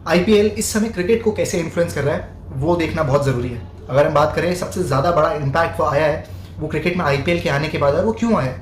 IPL इस समय cricket को कैसे इन्फ्लुएंस कर रहा है वो देखना बहुत ज़रूरी है। अगर हम बात करें सबसे ज़्यादा बड़ा इम्पैक्ट वो आया है वो क्रिकेट में आईपीएल के आने के बाद है। वो क्यों आया?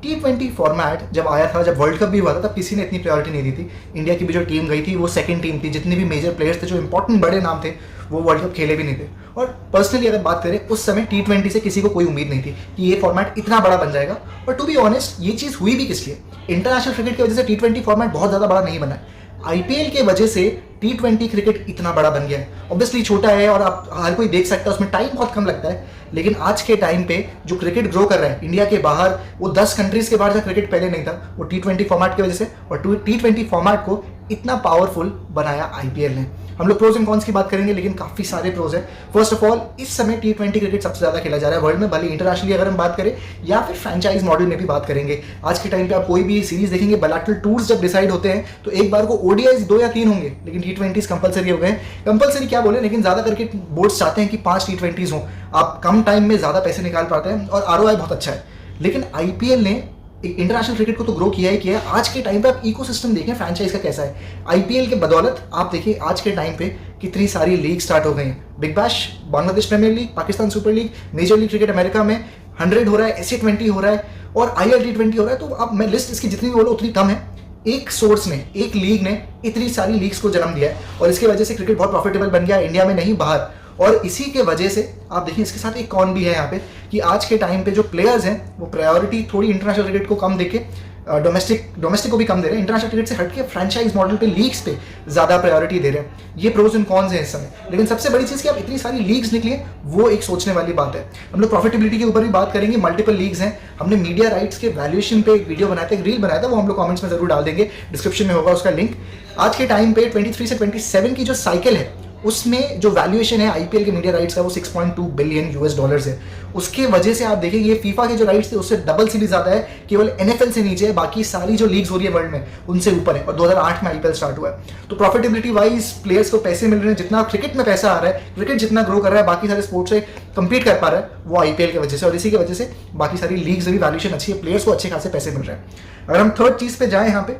T20 फॉर्मेट जब आया था, जब वर्ल्ड कप भी हुआ था, तब किसी ने इतनी प्रायोरिटी नहीं दी थी। इंडिया की भी जो टीम गई थी वो सेकंड टीम थी। जितने भी मेजर प्लेयर्स थे, जो इंपॉर्टेंट बड़े नाम थे, वो वर्ल्ड कप खेले भी नहीं थे। और पर्सनली अगर बात करें उस समय T20 से किसी को कोई उम्मीद नहीं थी कि ये फॉर्मेट इतना बड़ा बन जाएगा। और टू बी ऑनेस्ट ये चीज़ हुई भी किस लिए? इंटरनेशनल क्रिकेट की वजह से T20 फॉर्मेट बहुत ज़्यादा बड़ा नहीं बना है। आईपीएल के वजह से T20 क्रिकेट इतना बड़ा बन गया है। ऑब्वियसली छोटा है और आप हर कोई देख सकता है, उसमें टाइम बहुत कम लगता है। लेकिन आज के टाइम पे जो क्रिकेट ग्रो कर रहा है इंडिया के बाहर, वो 10 कंट्रीज के बाहर जो क्रिकेट पहले नहीं था, वो T20 फॉर्मेट की वजह से। और T20 फॉर्मेट को इतना पावरफुल बनाया आईपीएल ने। हम लोग प्रोज एंड कॉन्स की बात करेंगे, लेकिन काफी सारे प्रोज है। फर्स्ट ऑफ ऑल, इस समय T20 क्रिकेट सबसे ज्यादा खेला जा रहा है वर्ल्ड में, भले इंटरनेशनली अगर हम बात करें या फिर फ्रेंचाइज मॉडल में भी बात करेंगे। आज के टाइम पे आप कोई भी सीरीज देखेंगे, बायलैटरल टूर्स जब डिसाइड होते हैं तो एक बार को ओडीआईज 2 या 3 होंगे, लेकिन T20 कंपलसरी हो गए। कंपलसरी क्या बोले, लेकिन ज्यादा करके बोर्ड्स चाहते हैं कि 5 T20 हो। आप कम टाइम में ज्यादा पैसे निकाल पाते हैं और आरओआई बहुत अच्छा है। लेकिन आईपीएल ने इंटरनेशनल क्रिकेट को तो ग्रो किया ही किया है। आज के टाइम पे आप इकोसिस्टम देखें फ्रेंचाइज का कैसा है। आईपीएल के बदौलत आप देखिए आज के टाइम पे कितनी सारी लीग स्टार्ट हो गई हैं। Big Bash, Bangladesh Premier League, Pakistan Super League, Major League Cricket America में 100 हो रहा है, SA20 हो रहा है और ILT20 हो रहा है। तो अब मैं लिस्ट इसकी जितनी भी बोलो उतनी कम है। एक सोर्स ने, एक लीग ने इतनी सारी लीग्स को जन्म दिया है और इसकी वजह से क्रिकेट बहुत प्रॉफिटेबल बन गया, इंडिया में नहीं बाहर। और इसी के वजह से आप देखिए, इसके साथ एक कॉन भी है यहाँ पे कि आज के टाइम पे जो प्लेयर्स हैं वो प्रायोरिटी थोड़ी इंटरनेशनल क्रिकेट को कम देके डोमेस्टिक को भी कम दे रहे हैं। इंटरनेशनल क्रिकेट से हटके फ्रेंचाइज मॉडल पे, लीग्स पे ज्यादा प्रायोरिटी दे रहे हैं। ये प्रोज एंड कॉन्स हैं इस समय। लेकिन सबसे बड़ी चीज कि आप इतनी सारी लीग्स निकली है, वो एक सोचने वाली बात है। हम लोग प्रॉफिटेबिलिटी के ऊपर भी बात करेंगे। मल्टीपल लीग्स हैं। हमने मीडिया राइट्स के वैल्यूएशन पे एक वीडियो बनाया था, एक रील बनाया था, वो हम लोग कमेंट्स में जरूर डाल देंगे, डिस्क्रिप्शन में होगा उसका लिंक। आज के टाइम पे 23 से 27 की जो साइकिल है, उसमें जो वैल्यूएशन है आईपीएल के मीडिया राइट्स का, वो $6.2 बिलियन है। उसके वजह से आप देखेंगे फीफा के जो राइट्स थे उससे डबल से भी ज्यादा है। केवल एनएफएल से नीचे है, बाकी सारी जो लीग्स हो रही है वर्ल्ड में उनसे ऊपर है। और 2008 में आईपीएल स्टार्ट हुआ है। तो प्रॉफिटेबिलिटी वाइज प्लेयर्स को पैसे मिल रहे हैं। जितना क्रिकेट में पैसा आ रहा है, क्रिकेट जितना ग्रो कर रहा है, बाकी सारे स्पोर्ट्स से कंपीट कर पा रहा है, वो आईपीएल की वजह से। और इसी की वजह से बाकी सारी लीग्स में भी वैल्यूएशन अच्छी है, प्लेयर्स को अच्छे खासे पैसे मिल रहे हैं। अगर हम थर्ड चीज पे जाए यहाँ पे,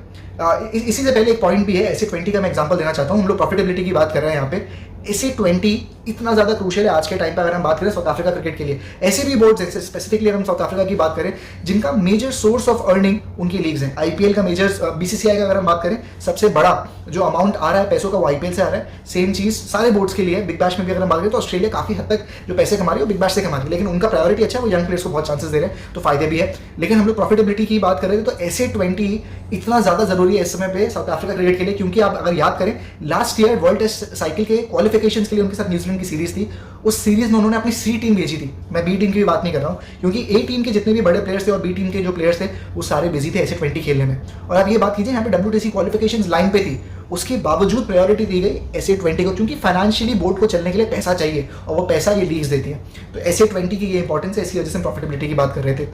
इसी से पहले एक पॉइंट भी है, SA20 का मैं एग्जांपल देना चाहता हूँ। हम लोग प्रॉफिटेबिलिटी की बात कर रहे हैं यहाँ पे। SA20 इतना ज्यादा क्रूशियल है आज के टाइम पे अगर हम बात करें साउथ अफ्रीका क्रिकेट के लिए। ऐसे भी बोर्ड्स हैं, स्पेसिफिकली अगर हम साउथ अफ्रीका की बात करें, जिनका मेजर सोर्स ऑफ अर्निंग उनकी लीग्स हैं। आईपीएल का मेजर, BCCI का अगर हम बात करें, सबसे बड़ा जो अमाउंट आ रहा है पैसों का वो आईपीएल से आ रहा है। सेम चीज सारे बोर्ड्स के लिए। बिग बैश में भी अगर हम बात करें तो ऑस्ट्रेलिया काफी हद तक जो पैसे कमा रही है वो बिग बैश से कमा रही है, लेकिन उनका प्रायोरिटी अच्छा है, वो यंग प्लेयर्स को बहुत चांसेस दे रहे हैं, तो फायदे भी है। लेकिन हम लोग प्रॉफिटेबिलिटी की बात करें तो SA20 इतना ज्यादा जरूरी है इस समय पे साउथ अफ्रीका क्रिकेट के लिए, क्योंकि आप अगर याद करें last year world test cycle के क्वालिफिकेशन के लिए उनके साथ न्यूजीलैंड की सीरीज थी। उस सीरीज में उन्होंने अपनी C टीम भेजी थी। मैं B टीम की भी बात नहीं कर रहा हूँ, क्योंकि A टीम के जितने भी बड़े प्लेयर्स थे और B टीम के जो प्लेयर्स थे वो सारे बिजी थे SA20 खेलने में। और आप ये बात कीजिए, यहाँ पे WTC क्वालिफिकेशन लाइन पे थी, उसके बावजूद प्रायोरिटी दी गई SA20 को, क्योंकि फाइनेंशियली बोर्ड को चलने के लिए पैसा चाहिए और वो पैसा ये लीग्स देती है। तो SA20 की ये इंपॉर्टेंस है, इसकी वजह से हम प्रॉफिटेबिलिटी की बात कर रहे थे।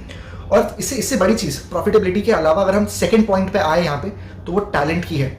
और इससे बड़ी चीज प्रॉफिटेबिलिटी के अलावा अगर हम सेकंड पॉइंट पे आए यहाँ पे, तो वो टैलेंट की है।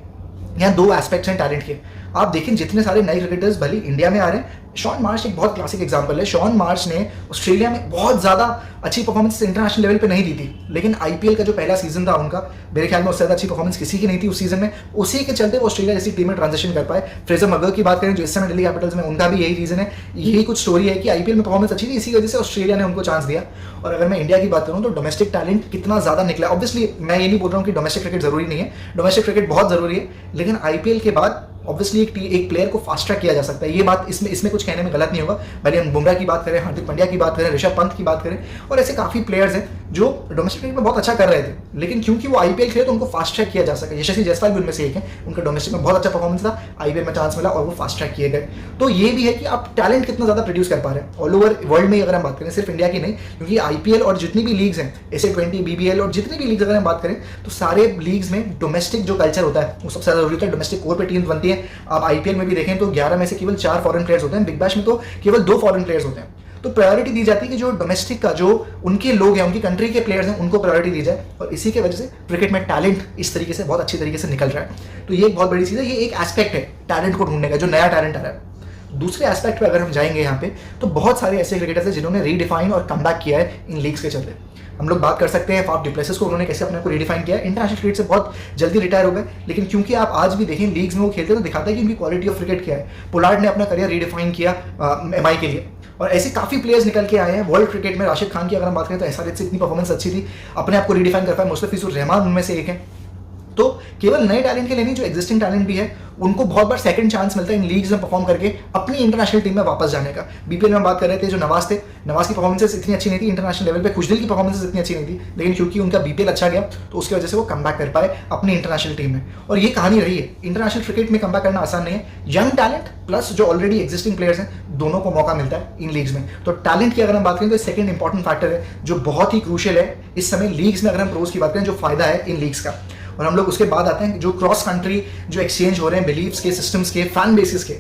यहाँ 2 एस्पेक्ट्स हैं टैलेंट के। आप देखें जितने सारे नए क्रिकेटर्स भले इंडिया में आ रहे हैं, शॉन मार्श एक बहुत क्लासिक एग्जांपल है। शॉन मार्श ने ऑस्ट्रेलिया में बहुत ज्यादा अच्छी परफॉर्मेंस इंटरनेशनल लेवल पे नहीं दी थी, लेकिन आईपीएल का जो पहला सीजन था उनका, मेरे ख्याल में उससे ज्यादा अच्छी परफॉर्मेंस किसी की नहीं थी उस सीजन में। उसी के चलते वो ऑस्ट्रेलिया जैसी टीम में ट्रांजिशन कर पाए। फ्रेजर मगर की बात करें जो इस समय दिल्ली कैपिटल्स में, उनका भी यही रीजन है, यही कुछ स्टोरी है कि आईपीएल में परफॉर्मेंस अच्छी थी, इसी वजह से ऑस्ट्रेलिया ने उनको चांस दिया। और अगर मैं इंडिया की बात करूं तो डोमेस्टिक टैलेंट कितना ज्यादा निकला। ऑब्वियसली मैं ये नहीं बोल रहा हूँ कि डोमेस्टिक क्रिकेट जरूरी नहीं है, डोमेस्टिक क्रिकेट बहुत जरूरी है, लेकिन आईपीएल के बाद ऑब्वियसली एक प्लेयर को फास्ट ट्रैक किया जा सकता है। ये बात इसमें कुछ कहने में गलत नहीं होगा। भले हम बुमराह की बात करें, हार्दिक पांड्या की बात करें, ऋषभ पंत की बात करें, और ऐसे काफी प्लेयर्स हैं जो डोमेस्टिक क्रिकेट में बहुत अच्छा कर रहे थे, लेकिन क्योंकि वो आईपीएल खेले तो उनको फास्ट ट्रैक किया जा सके। यशस्वी जायसवाल भी उनमें से एक है, उनका डोमेस्टिक में बहुत अच्छा परफॉर्मेंस था, आईपीएल में चांस मिला और वो फास्ट ट्रैक किए गए। तो ये भी है कि आप टैलेंट कितना ज्यादा प्रोड्यूस कर पा रहे हैं ऑल ओवर वर्ल्ड में। अगर हम बात करें सिर्फ इंडिया की नहीं, क्योंकि आईपीएल और जितनी भी लीग्स हैं, SA20, BBL और जितनी भी लीग्स अगर हम बात करें, तो सारे लीग्स में डोमेस्टिक जो कल्चर होता है वो सबसे ज्यादा जरूरी होता है। डोमेस्टिक कोर पे टीम बनती है। आप आईपीएल में भी देखें तो 11 में से केवल 4 फॉरेन प्लेयर्स होते हैं, बिग बैश में तो केवल 2 फॉरेन प्लेयर्स होते हैं। तो प्रायोरिटी दी जाती है कि जो डोमेस्टिक का जो उनके लोग हैं, उनकी कंट्री के प्लेयर्स हैं, उनको प्रायोरिटी दी जाए। और इसी के वजह से क्रिकेट में टैलेंट इस तरीके से बहुत अच्छी तरीके से निकल रहा है। तो ये एक बहुत बड़ी चीज है, ये एक एस्पेक्ट है टैलेंट को ढूंढने का, जो नया टैलेंट आ रहा है। दूसरे एस्पेक्ट पे अगर हम जाएंगे यहाँ पे, तो बहुत सारे ऐसे क्रिकेटर्स हैं जिन्होंने रीडिफाइन और कमबैक किया है इन लीग्स के चलते। हम लोग बात कर सकते हैं फाफ डुप्लेसिस को, उन्होंने कैसे अपने को रिडिफाइन किया। इंटरनेशनल क्रिकेट से बहुत जल्दी रिटायर हो गए, लेकिन क्योंकि आप आज भी देखें लीग्स में वो खेलते हैं तो दिखाता है कि उनकी क्वालिटी ऑफ क्रिकेट क्या है। पोलार्ड ने अपना करियर रिडिफाइन किया MI के लिए, और ऐसे काफ़ी प्लेयर्स निकल के आए हैं वर्ल्ड क्रिकेट में। राशिद खान की अगर हम बात करें तो SRH से इतनी परफॉर्मेंस अच्छी थी, अपने आप को रिडिफाइन कर पाए। मुस्तफिजुर रहमान उनमें से एक है। तो केवल नए टैलेंट के लिए नहीं, जो एग्जिस्टिंग टैलेंट भी है उनको बहुत बार सेकंड चांस मिलता है इन लीग्स में परफॉर्म करके अपनी इंटरनेशनल टीम में वापस जाने का। BPL में बात कर रहे थे, जो नवाज थे, नवाज की परफॉर्मेंसेस इतनी अच्छी नहीं थी इंटरनेशनल लेवल पे, खुशदिल की परफॉर्मेंसेस इतनी अच्छी नहीं थी, लेकिन क्योंकि उनका BPL अच्छा गया तो उसकी वजह से वो कम बैक कर पाए अपनी इंटरनेशनल टीम में। और ये कहानी रही है, इंटरनेशनल क्रिकेट में कम बैक करना आसान नहीं है। यंग टैलेंट प्लस जो ऑलरेडी एग्जिस्टिंग प्लेयर्स हैं, दोनों को मौका मिलता है इन लीग्स में। तो टैलेंट की अगर हम बात करें तो सेकंड इंपॉर्टेंट फैक्टर है जो बहुत ही क्रूशियल है इस समय लीग्स में। अगर हम प्रोज की बात करें, जो फायदा है इन लीग्स का, और हम लोग उसके बाद आते हैं जो क्रॉस कंट्री जो एक्सचेंज हो रहे हैं बिलीव्स के, सिस्टम्स के, फैन बेसिस के।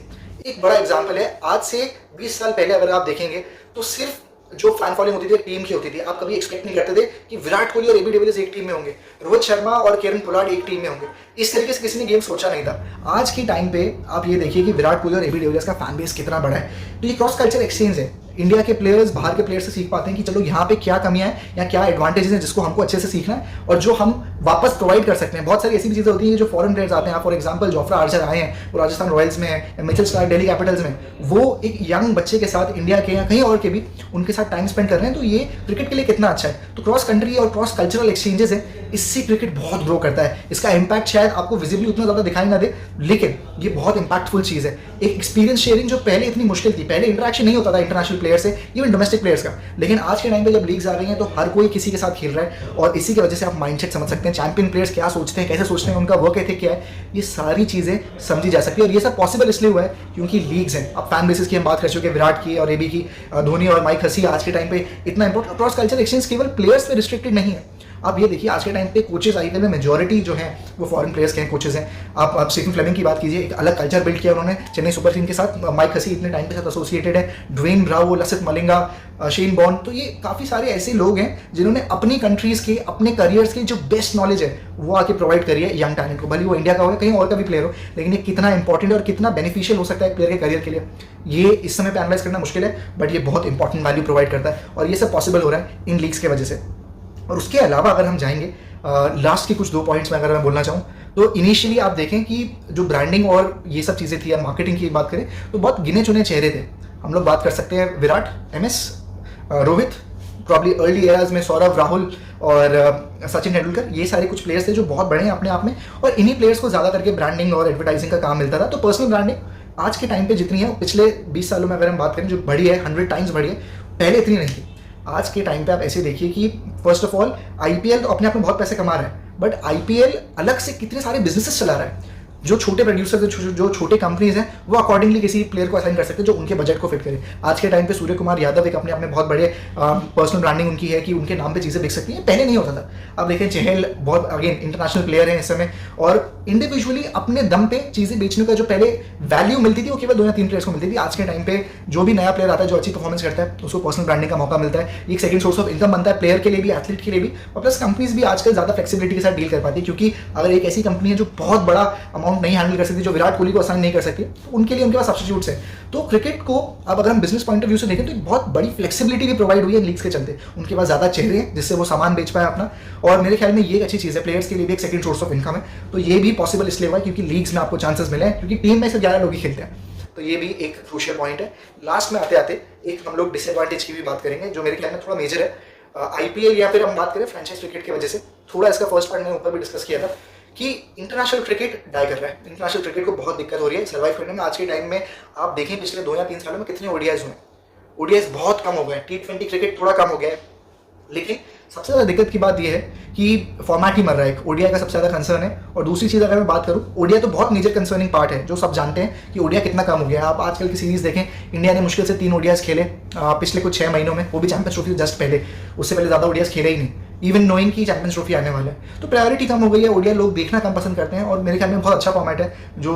एक बड़ा एग्जांपल है, आज से 20 साल पहले अगर आप देखेंगे तो सिर्फ जो फैन फॉलोइंग होती थी टीम की होती थी। आप कभी एक्सपेक्ट नहीं करते थे कि विराट कोहली और AB डिविलियर्स एक टीम में होंगे, रोहित शर्मा और केरन पोलार्ड एक टीम में होंगे। इस तरीके से किसी ने गेम सोचा नहीं था। आज के टाइम पे आप ये देखिए कि विराट कोहली और AB डिविलियर्स का फैन बेस कितना बड़ा है। तो ये क्रॉस कल्चर एक्सचेंज है। इंडिया के प्लेयर्स बाहर के प्लेयर्स से सीख पाते हैं कि चलो यहाँ पे क्या कमियां हैं या क्या एडवांटेजेस हैं जिसको हमको अच्छे से सीखना है और जो हम वापस प्रोवाइड कर सकते हैं। बहुत सारी ऐसी भी चीज़ें होती हैं जो फॉरेन प्लेयर्स आते हैं। फॉर एग्जांपल जोफ्रा आर्चर आए हैं, वो राजस्थान रॉयल्स में है, मिचेल स्टार्क दिल्ली कैपिटल्स में, वो एक यंग बच्चे के साथ इंडिया के या कहीं और के भी उनके साथ टाइम स्पेंड कर रहे हैं। तो ये क्रिकेट के लिए कितना अच्छा है। तो क्रॉस कंट्री और क्रॉस कल्चरल एक्सचेंजेस है, इससे क्रिकेट बहुत ग्रो करता है। इसका इम्पैक्ट शायद आपको विजिबली उतना ज़्यादा दिखाई ना दे, लेकिन ये बहुत इंपैक्टफुल चीज़ है। एक एक्सपीरियंस शेयरिंग जो पहले इतनी मुश्किल थी, पहले इंटरेक्शन नहीं होता था इंटरनेशनल प्लेयर से, इवन डोमेस्टिक प्लेयर्स का, लेकिन आज के टाइम पे जब लीग्स आ गई हैं तो हर कोई किसी के साथ खेल रहा है। और इसी की वजह से आप माइंडसेट समझ सकते हैं, चैंपियन प्लेयर्स क्या सोचते हैं, कैसे सोचते हैं, उनका वर्क एथिक क्या है, ये सारी चीज़ें समझी जा सकती है। और ये सब पॉसिबल इसलिए हुआ है क्योंकि लीग्स हैं। अब फैन बेसिस की हम बात कर चुके हैं, विराट की और AB की, धोनी और माइक हसी आज के टाइम पे इतना इंपॉर्टेंट। क्रॉस कल्चर एक्सचेंज केवल प्लेयर्स पे रिस्ट्रिक्टेड नहीं है। आप ये देखिए आज के टाइम पे कोचेस IPL में मेजॉरिटी जो है वो फॉरेन प्लेयर्स के हैं, कोचेस हैं। आप स्टीफन फ्लेमिंग की बात कीजिए, एक अलग कल्चर बिल्ड किया उन्होंने चेन्नई सुपर किंग्स के साथ। माइक हसी इतने टाइम के साथ एसोसिएटेड है, Dwayne Bravo, Lasith Malinga, Shane Warne. तो ये काफ़ी सारे ऐसे लोग हैं जिन्होंने अपनी कंट्रीज़ के, अपने करियर्स के जो बेस्ट नॉलेज है वो आके प्रोवाइड करी है यंग टैलेंट को। भले वो इंडिया का हो, कहीं और का भी प्लेयर हो, लेकिन ये कितना इंपॉर्टेंट है और कितना बेनिफिशियल हो सकता है एक प्लेयर के करियर के लिए, ये इस समय पे एनालाइज करना मुश्किल है, बट ये बहुत इंपॉर्टेंट वैल्यू प्रोवाइड करता है। और ये सब पॉसिबल हो रहा है इन लीग्स की वजह से। और उसके अलावा अगर हम जाएंगे लास्ट की कुछ 2 पॉइंट्स में अगर मैं बोलना चाहूँ तो इनिशियली आप देखें कि जो ब्रांडिंग और ये सब चीज़ें थी या मार्केटिंग की बात करें तो बहुत गिने चुने चेहरे थे। हम लोग बात कर सकते हैं Virat, MS, Rohit, probably early eras में सौरव, राहुल और सचिन तेंदुलकर, ये सारे कुछ प्लेयर्स थे जो बहुत बड़े हैं अपने आप में। और इन्हीं प्लेयर्स को ज़्यादा करके ब्रांडिंग और एडवर्टाइजिंग का काम मिलता था। तो पर्सनल ब्रांडिंग आज के टाइम पे जितनी है पिछले 20 सालों में अगर हम बात करें जो बढ़ी है, 100 टाइम्स बढ़ी है, पहले इतनी नहीं थी। आज के टाइम पे आप ऐसे देखिए कि फर्स्ट ऑफ ऑल IPL तो अपने आप में बहुत पैसे कमा रहा है, बट IPL अलग से कितने सारे बिजनेसेस चला रहा है। जो छोटे प्रोड्यूसर्स, जो छोटे कंपनीज हैं, वो अकॉर्डिंगली किसी प्लेयर को असाइन कर सकते हैं जो उनके बजट को फिट करे। आज के टाइम पे सूर्य कुमार यादव एक अपने आप में बहुत बड़े पर्सनल ब्रांडिंग उनकी है कि उनके नाम पे चीज़ें बिक सकती हैं, पहले नहीं होता था। अब देखें चहल बहुत अगेन इंटरनेशनल प्लेयर है इस समय, और इंडिविजुअली अपने दम पे चीज़ें बेचने का जो पहले वैल्यू मिलती थी वो केवल 2 या 3 प्लेयर्स को मिलती थी। आज के टाइम पे जो भी नया प्लेयर आता है जो अच्छी परफॉर्मेंस करता है उसको पर्सनल ब्रांडिंग का मौका मिलता है। एक सेकंड सोर्स ऑफ इनकम बनता है प्लेयर के लिए भी, एथलीट के लिए भी, और प्लस कंपनीज भी आजकल ज़्यादा फ्लेक्सिबिलिटी के साथ डील कर पाती है। क्योंकि अगर एक ऐसी कंपनी है जो बहुत बड़ा अमाउंट नहीं हैंडल कर सकती, जो विराट कोहली को असाइन नहीं कर सकती, तो उनके लिए उनके पास सब्स्टिट्यूट्स है। तो क्रिकेट को अब अगर हम बिजनेस पॉइंट ऑफ व्यू से देखें तो एक बहुत बड़ी फ्लेक्सिबिलिटी भी प्रोवाइड हुई है लीग्स के चलते। उनके पास ज़्यादा चेहरे हैं जिससे वो सामान बेच पाए अपना, और मेरे ख्याल में ये एक अच्छी चीज़ है। प्लेयर्स के लिए भी एक सेकंड सोर्स ऑफ इनकम है, तो ये भी पॉसिबल इसलिए हुआ है क्योंकि लीग्स में आपको चांसेस मिले हैं, क्योंकि टीम में सिर्फ 11 लोग ही खेलते हैं। तो ये भी एक क्रूशियल पॉइंट है। लास्ट में आते आते एक हम लोग डिसएडवांटेज की भी बात करेंगे जो मेरे ख्याल में थोड़ा मेजर है। IPL या फिर हम बात करें फ्रेंचाइज क्रिकेट की वजह से, थोड़ा इसका फर्स्ट पार्ट मैंने ऊपर भी डिस्कस किया था कि इंटरनेशनल क्रिकेट डाई कर रहा है। इंटरनेशनल क्रिकेट को बहुत दिक्कत हो रही है सर्वाइव करने में। आज के टाइम में आप देखें पिछले 2 या 3 सालों में कितने ODIs हुए। ODIs बहुत कम हो गए, T20 क्रिकेट थोड़ा कम हो गया है, लेकिन सबसे ज़्यादा दिक्कत की बात यह है कि फॉर्मेट ही मर रहा है। ODI का सबसे ज़्यादा कंसर्न है। और दूसरी चीज़ अगर मैं बात करूँ, ODI तो बहुत मेजर कंसर्निंग पार्ट है, जो सब जानते हैं कि ODI कितना कम हो गया है। आप आजकल की सीरीज़ देखें, इंडिया ने मुश्किल से 3 ODIs खेले पिछले कुछ 6 महीनों में, वो भी चैंपियंस ट्रॉफी जस्ट पहले, उससे पहले ज़्यादा ODIs खेले ही नहीं, इवन नोइंग की चैंपियंस ट्रॉफी आने वाला है। तो प्रायोरिटी कम हो गई है, ODI लोग देखना कम पसंद करते हैं, और मेरे ख्याल में बहुत अच्छा फॉर्मेट है जो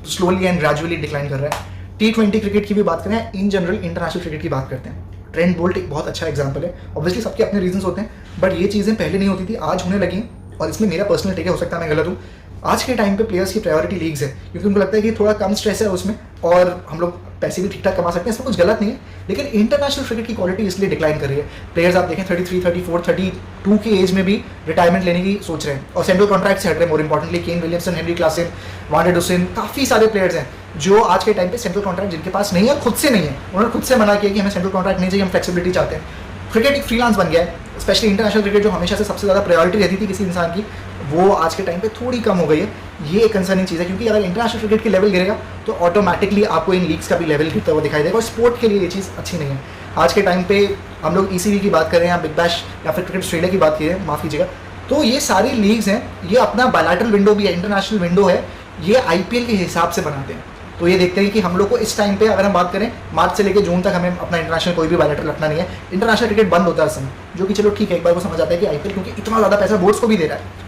स्लोली एंड ग्रेजुअली डिक्लाइन कर रहा है। T20 क्रिकेट की भी बात करें, इन जनरल इंटरनेशनल क्रिकेट की बात करते हैं, ट्रेंट बोल्ट एक बहुत अच्छा एग्जांपल है। ऑब्वियसली सबके अपने रीजंस होते हैं, बट ये चीज़ें पहले नहीं होती थी, आज होने लगी। और इसमें मेरा पर्सनल टेक है, हो सकता है मैं गलत हूँ। आज के टाइम पे प्लेयर्स की प्रायोरिटी लीग्स है, क्योंकि उनको लगता है कि थोड़ा कम स्ट्रेस है उसमें, और हम लोग पैसे भी ठीक ठाक कमा सकते हैं, इसमें कुछ गलत नहीं है, लेकिन इंटरनेशनल क्रिकेट की क्वालिटी इसलिए डिक्लाइन कर रही है। प्लेयर्स आप देखें 33, 34, 32 की एज में भी रिटायरमेंट लेने की सोच रहे हैं और सेंट्रल कॉन्ट्रैक्ट से हट रहे हैं। More importantly Kane Williamson, Heinrich Klaasen, van der Dussen, काफ़ी सारे प्लेयर्स हैं जो आज के टाइम पे सेंट्रल कॉन्ट्रैक्ट जिनके पास नहीं है, खुद से नहीं है, उन्होंने खुद से मना किया कि हमें सेंट्रल कॉन्ट्रैक्ट नहीं चाहिए, हम फ्लेक्सिबिलिटी चाहते हैं। क्रिकेट एक फ्रीलांस बन गया है, स्पेशली इंटरनेशनल क्रिकेट जो हमेशा से सबसे ज़्यादा प्रायोरिटी रहती थी किसी इंसान की, वो आज के टाइम पे थोड़ी कम हो गई है। ये एक कंसर्निंग चीज़ है, क्योंकि अगर इंटरनेशनल क्रिकेट की लेवल गिरेगा तो ऑटोमेटिकली आपको इन लीग्स का भी लेवल गिरता हुआ दिखाई देगा, और स्पोर्ट के लिए ये चीज़ अच्छी नहीं है। आज के टाइम पे हम लोग ECB की बात करें या बिग बैश या फिर क्रिकेट ऑस्ट्रेलिया की बात करें, माफ़ कीजिएगा, तो ये सारी लीग्स हैं, ये अपना बायलैटरल विंडो भी है, इंटरनेशनल विंडो है, ये IPL के हिसाब से बनाते हैं। तो ये देखते हैं कि हम लोग को इस टाइम पे अगर हम बात करें मार्च से लेकर जून तक हमें अपना इंटरनेशनल कोई भी बायलैटरल रखना नहीं है, इंटरनेशनल क्रिकेट बंद होता है समय, जो कि चलो ठीक है, एक बार को समझ आता है कि IPL क्योंकि इतना ज़्यादा पैसा बोर्ड्स को भी दे रहा है,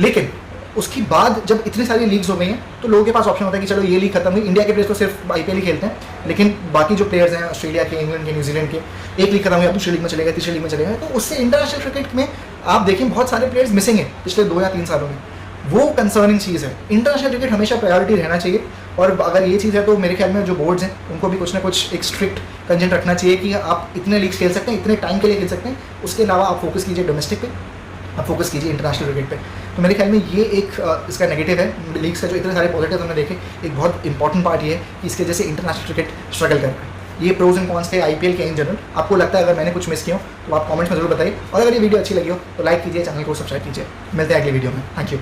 लेकिन उसके बाद जब इतनी सारी लीग्स हो गई हैं तो लोगों के पास ऑप्शन होता है कि चलो ये लीग खत्म हुई, इंडिया के प्लेयर्स तो सिर्फ IPL ही खेलते हैं, लेकिन बाकी जो प्लेयर्स हैं ऑस्ट्रेलिया के, इंग्लैंड के, न्यूजीलैंड के, एक लीग खत्म हुई, दूसरी लीग में चले गए, तीसरी लीग में चले गए, तो उससे इंटरनेशनल क्रिकेट में आप देखें बहुत सारे प्लेयर्स मिसिंग हैं पिछले 2 या 3 सालों में। वो कंसर्निंग चीज़ है। इंटरनेशनल क्रिकेट हमेशा प्रायोरिटी रहना चाहिए, और अगर ये चीज़ है तो मेरे ख्याल में जो बोर्ड्स हैं उनको भी कुछ ना कुछ एक स्ट्रिक्ट कंजेंट रखना चाहिए कि आप इतने लीग्स खेल सकते हैं, इतने टाइम के लिए खेल सकते हैं, उसके अलावा आप फोकस कीजिए डोमेस्टिक पे, आप फोकस कीजिए इंटरनेशनल क्रिकेट पे। तो मेरे ख्याल में ये एक इसका नेगेटिव है लीग्स का, जो इतने सारे पॉजिटिव हमने देखे, एक बहुत इंपॉर्टेंट पार्ट ये है कि इसके वजह से इंटरनेशनल क्रिकेट स्ट्रगल कर रहा है। ये प्रोज एंड कॉन्स थे IPL के इन जनरल। आपको लगता है अगर मैंने कुछ मिस किया हो तो आप कमेंट्स में जरूर बताइए, और अगर ये वीडियो अच्छी लगी हो तो लाइक कीजिए, चैनल को सब्सक्राइब कीजिए। मिलते हैं अगली वीडियो में। Thank you.